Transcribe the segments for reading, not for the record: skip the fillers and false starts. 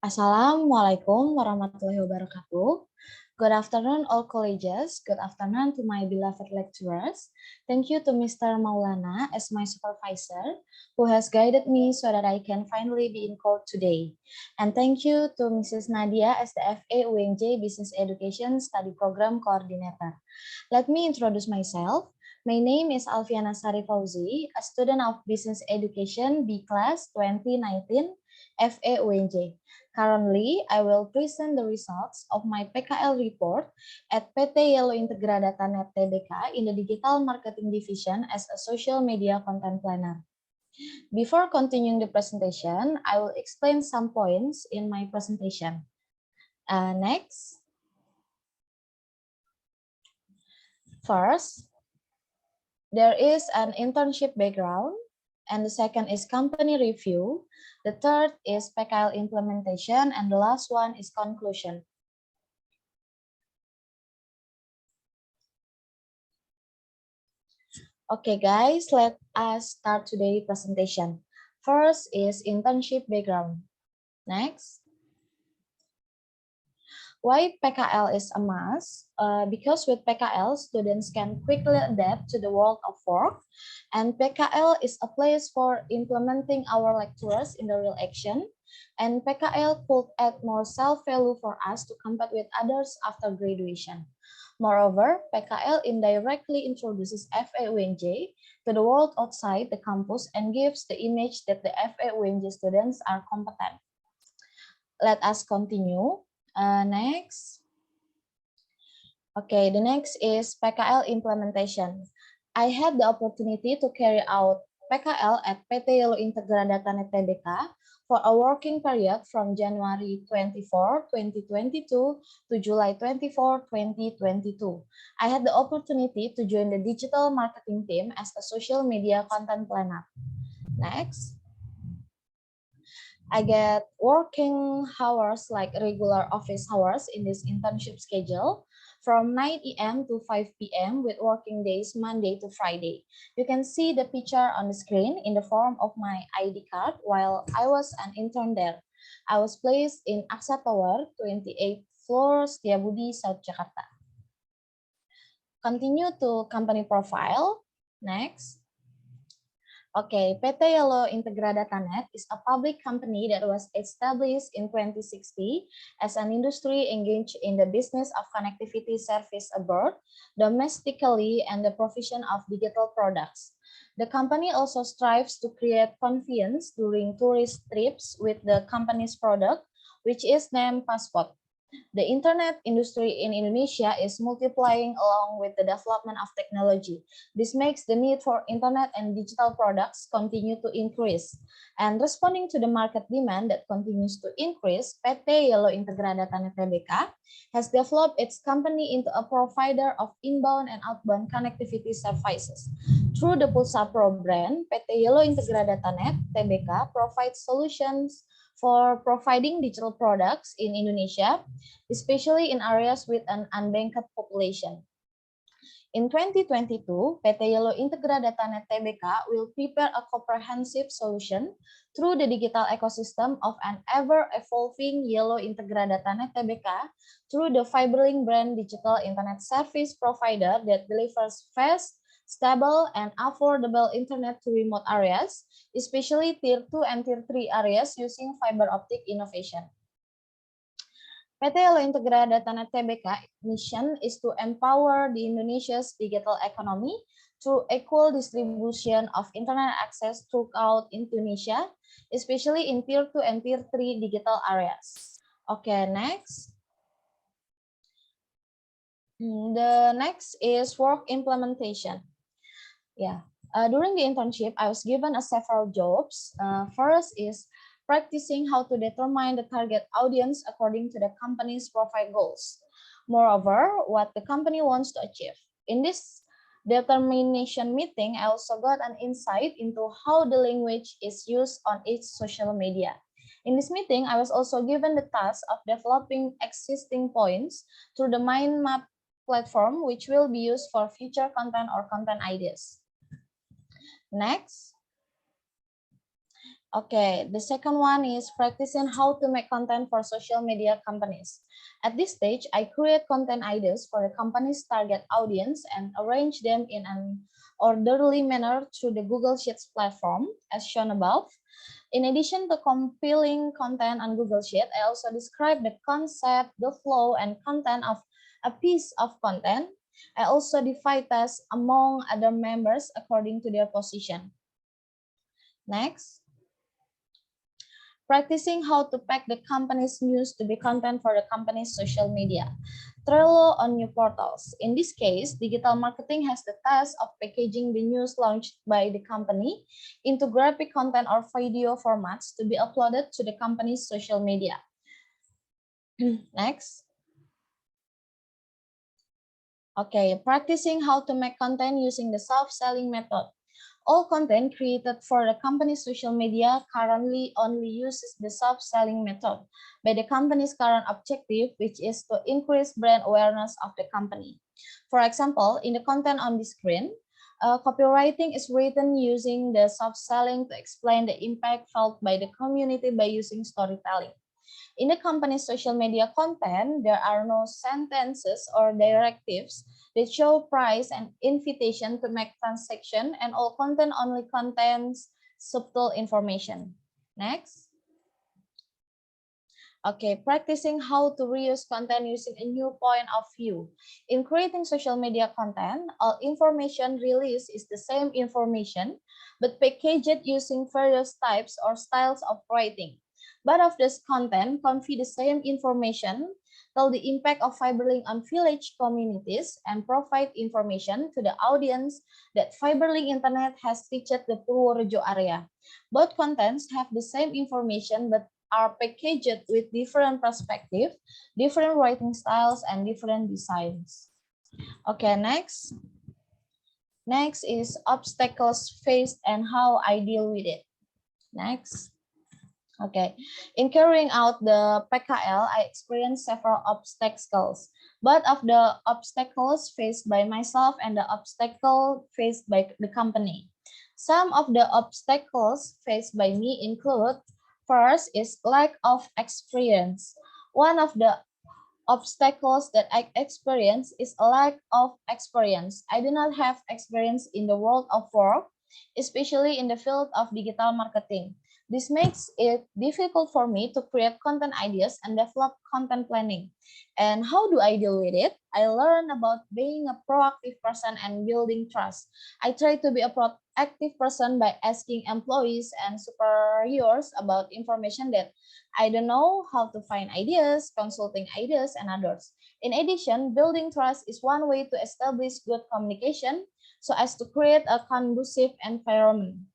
Assalamualaikum warahmatullahi wabarakatuh. Good afternoon, all colleges. Good afternoon to my beloved lecturers. Thank you to Mr. Maulana as my supervisor, who has guided me so that I can finally be in court today. And thank you to Mrs. Nadia as the FA UNJ Business Education Study Program Coordinator. Let me introduce myself. My name is Alfiana Sari Fauzi, a student of Business Education B Class 2019 FA UNJ. Currently, I will present the results of my PKL report at PT Yellow Integrada Net Tbk in the Digital Marketing Division as a social media content planner. Before continuing the presentation, I will explain some points in my presentation. Next. First, there is an internship background, and the second is company review. The third is PKL implementation, and the last one is conclusion. Okay, guys, let us start today's presentation. First is internship background. Next. Why PKL is a must? Because with PKL, students can quickly adapt to the world of work, and PKL is a place for implementing our lectures in the real action, and PKL could add more self-value for us to compete with others after graduation. Moreover, PKL indirectly introduces FA-UNJ to the world outside the campus and gives the image that the FA-UNJ students are competent. Let us continue. Next. Okay, the next is PKL implementation. I had the opportunity to carry out PKL at PT Yellow Integrada Net Tbk for a working period from January 24, 2022 to July 24, 2022. I had the opportunity to join the digital marketing team as a social media content planner. Next. I get working hours like regular office hours in this internship schedule from 9 a.m. to 5 p.m. with working days Monday to Friday. You can see the picture on the screen in the form of my ID card while I was an intern there. I was placed in Aksa Tower, 28th floor, Setiabudi, South Jakarta. Continue to company profile. Next. Okay, PT Yellow Integrada Net is a public company that was established in 2060 as an industry engaged in the business of connectivity service abroad, domestically, and the provision of digital products. The company also strives to create convenience during tourist trips with the company's product, which is named Passport. The internet industry in Indonesia is multiplying along with the development of technology. This makes the need for internet and digital products continue to increase. And responding to the market demand that continues to increase, PT Yellow Integrada Net Tbk has developed its company into a provider of inbound and outbound connectivity services. Through the Pulsa Pro brand, PT Yellow Integrada Net Tbk provides solutions for providing digital products in Indonesia, especially in areas with an unbanked population. In 2022, PT Yellow Integrada Net Tbk will prepare a comprehensive solution through the digital ecosystem of an ever-evolving Yellow Integrada Net Tbk through the Fiberlink brand digital internet service provider that delivers fast, stable, and affordable internet to remote areas, especially Tier 2 and Tier 3 areas using fiber optic innovation. PT Yellow Integrada Net Tbk mission is to empower the Indonesia's digital economy through equal distribution of internet access throughout Indonesia, especially in Tier 2 and Tier 3 digital areas. Okay, next. The next is work implementation. Yeah, during the internship, I was given several jobs. First is practicing how to determine the target audience according to the company's profile goals. Moreover, what the company wants to achieve. In this determination meeting, I also got an insight into how the language is used on each social media. In this meeting, I was also given the task of developing existing points through the mind map platform, which will be used for future content or content ideas. Next. Okay, the second one is practicing how to make content for social media companies. At this stage, I create content ideas for the company's target audience and arrange them in an orderly manner through the Google Sheets platform, as shown above. In addition to compiling content on Google Sheet, I also describe the concept, the flow, and content of a piece of content. I also divide tasks among other members according to their position. Next. Practicing how to pack the company's news to be content for the company's social media. Trello on new portals. In this case, digital marketing has the task of packaging the news launched by the company into graphic content or video formats to be uploaded to the company's social media. Next. Okay, practicing how to make content using the self-selling method. All content created for the company's social media currently only uses the self-selling method by the company's current objective, which is to increase brand awareness of the company. For example, in the content on the screen, copywriting is written using the self-selling to explain the impact felt by the community by using storytelling. In the company's social media content, there are no sentences or directives that show price and invitation to make transaction, and all content only contains subtle information. Next. Okay, practicing how to reuse content using a new point of view. In creating social media content, all information released is the same information, but packaged using various types or styles of writing. But of this content convey the same information, tell the impact of fiberlink on village communities, and provide information to the audience that fiberlink internet has reached the Purworejo area. Both contents have the same information, but are packaged with different perspective, different writing styles, and different designs. Okay, next. Next is obstacles faced and how I deal with it. Next. Okay, in carrying out the PKL, I experienced several obstacles. Both of the obstacles faced by myself and the obstacle faced by the company. Some of the obstacles faced by me include: first is lack of experience. One of the obstacles that I experience is a lack of experience. I do not have experience in the world of work, especially in the field of digital marketing. This makes it difficult for me to create content ideas and develop content planning. And how do I deal with it? I learn about being a proactive person and building trust. I try to be a proactive person by asking employees and superiors about information that I don't know, how to find ideas, consulting ideas, and others. In addition, building trust is one way to establish good communication so as to create a conducive environment.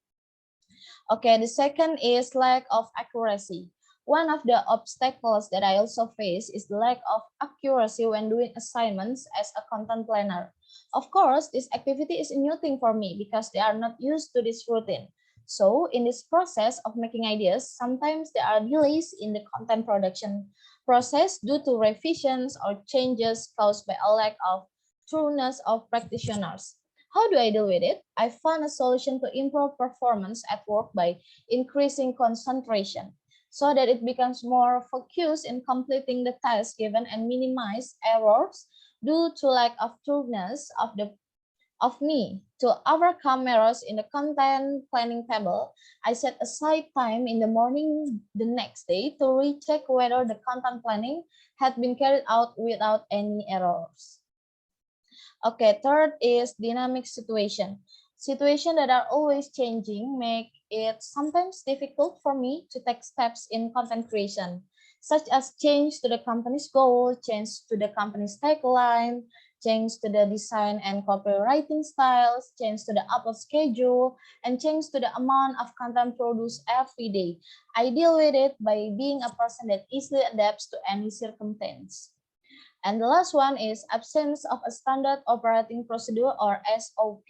Okay, the second is lack of accuracy. One of the obstacles that I also face is the lack of accuracy when doing assignments as a content planner. Of course, this activity is a new thing for me because they are not used to this routine. So in this process of making ideas, sometimes there are delays in the content production process due to revisions or changes caused by a lack of trueness of practitioners. How do I deal with it? I found a solution to improve performance at work by increasing concentration so that it becomes more focused in completing the task given and minimize errors due to lack of trueness of me. To overcome errors in the content planning table, I set aside time in the morning the next day to recheck whether the content planning had been carried out without any errors. Okay, third is dynamic situation. Situations that are always changing make it sometimes difficult for me to take steps in content creation, such as change to the company's goal, change to the company's tagline, change to the design and copywriting styles, change to the upload schedule, and change to the amount of content produced every day. I deal with it by being a person that easily adapts to any circumstance. And the last one is absence of a standard operating procedure or SOP.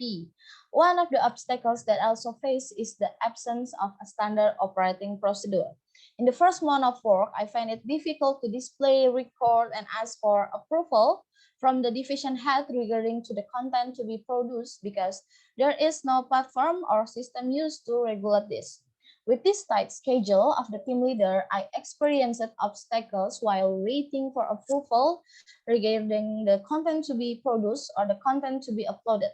One of the obstacles that I also face is the absence of a standard operating procedure. In the first month of work, I find it difficult to display, record, and ask for approval from the division head regarding to the content to be produced because there is no platform or system used to regulate this. With this tight schedule of the team leader, I experienced obstacles while waiting for approval regarding the content to be produced or the content to be uploaded.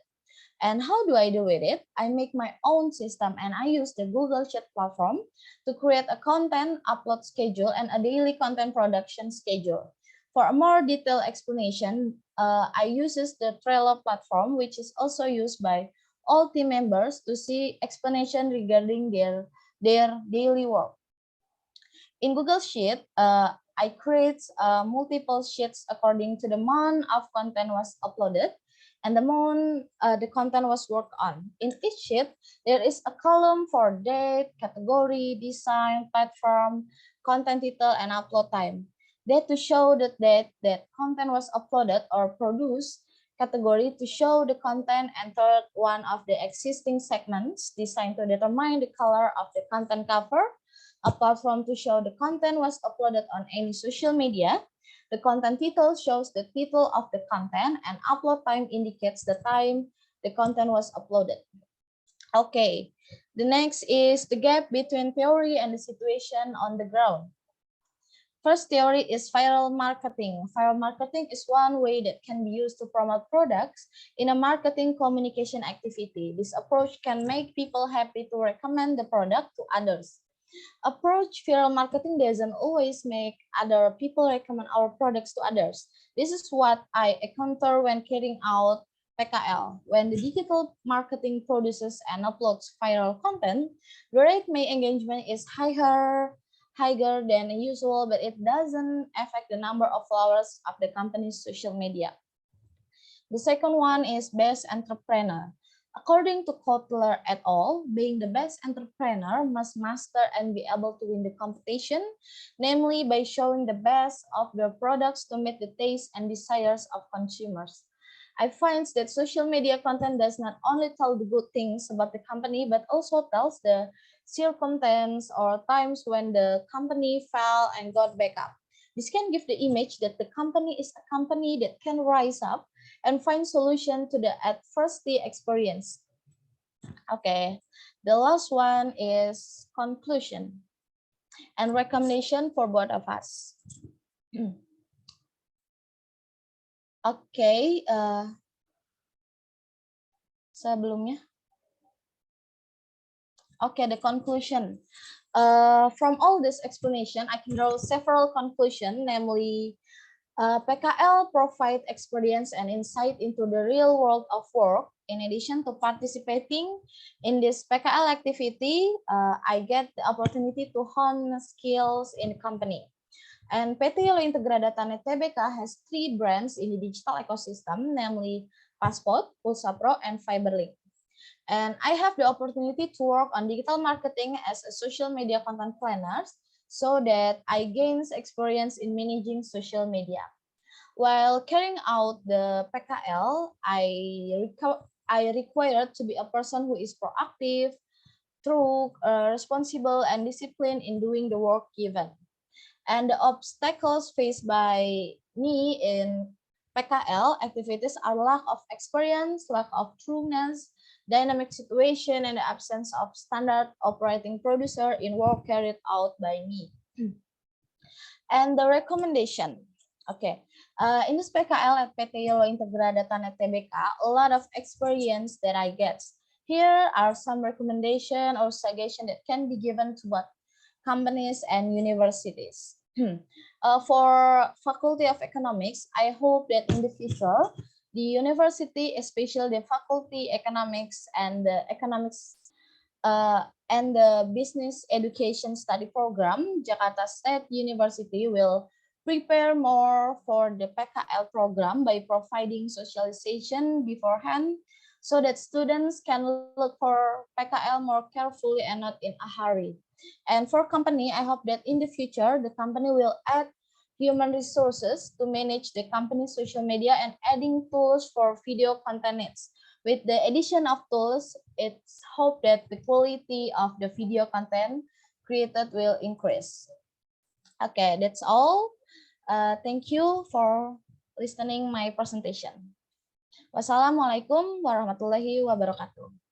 And how do I do with it? I make my own system and I use the Google Sheet platform to create a content upload schedule and a daily content production schedule. For a more detailed explanation, I use the Trello platform, which is also used by all team members to see explanation regarding their daily work. In Google Sheet, I create multiple sheets according to the month of content was uploaded and the month the content was worked on. In each sheet, there is a column for date, category, design, platform, content title, and upload time. That to show that content was uploaded or produced, category to show the content, and third one of the existing segments designed to determine the color of the content cover, a platform to show the content was uploaded on any social media. The content title shows the title of the content, and upload time indicates the time the content was uploaded. Okay, the next is the gap between theory and the situation on the ground. First theory is viral marketing. Viral marketing is one way that can be used to promote products in a marketing communication activity. This approach can make people happy to recommend the product to others. Approach viral marketing doesn't always make other people recommend our products to others. This is what I encounter when carrying out PKL. When the digital marketing produces and uploads viral content, the rate may engagement is higher than usual, but it doesn't affect the number of followers of the company's social media. The second one is best entrepreneur. According to Kotler et al., being the best entrepreneur must master and be able to win the competition, namely by showing the best of their products to meet the taste and desires of consumers. I find that social media content does not only tell the good things about the company, but also tells the circumstances or times when the company fell and got back up. This can give the image that the company is a company that can rise up and find solution to the adversity experience. Okay, the last one is conclusion and recommendation for both of us. Okay, sebelumnya. Okay, the conclusion. From all this explanation, I can draw several conclusions, namely, PKL provide experience and insight into the real world of work. In addition to participating in this PKL activity, I get the opportunity to hone skills in the company. And PT Yellow Integrada.net Tbk has 3 brands in the digital ecosystem, namely Passport, Pulsa Pro, and Fiberlink. And I have the opportunity to work on digital marketing as a social media content planner, so that I gain experience in managing social media. While carrying out the PKL, I required to be a person who is proactive, true, responsible, and disciplined in doing the work given. And the obstacles faced by me in PKL activities are lack of experience, lack of trueness, dynamic situation, and the absence of standard operating producer in work carried out by me. And the recommendation. Okay, in this PKL at PT Yellow Integrada.net Tbk, a lot of experience that I get. Here are some recommendation or suggestion that can be given to both companies and universities. For Faculty of Economics, I hope that in the future, the university, especially the Faculty Economics and the and the Business Education Study Program, Jakarta State University will prepare more for the PKL program by providing socialization beforehand so that students can look for PKL more carefully and not in a hurry. And for company, I hope that in the future, the company will add human resources to manage the company's social media and adding tools for video content needs. With the addition of tools, it's hoped that the quality of the video content created will increase. Okay, that's all. Thank you for listening my presentation. Wassalamualaikum warahmatullahi wabarakatuh.